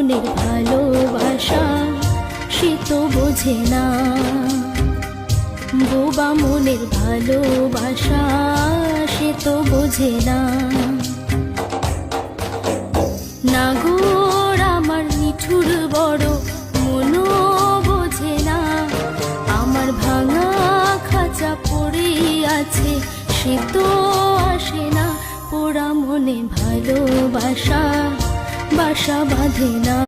মনের ভালোবাসা সে তো বোঝে না, বোবা মনের ভালোবাসা সে তো বোঝে না। নাগর আমার নিঠুর বড় মনও বোঝে না, আমার ভাঙা খাঁচা পড়ে আছে সে তো আসে না, পোড়া মনে ভালোবাসা বাসা বাঁধে না।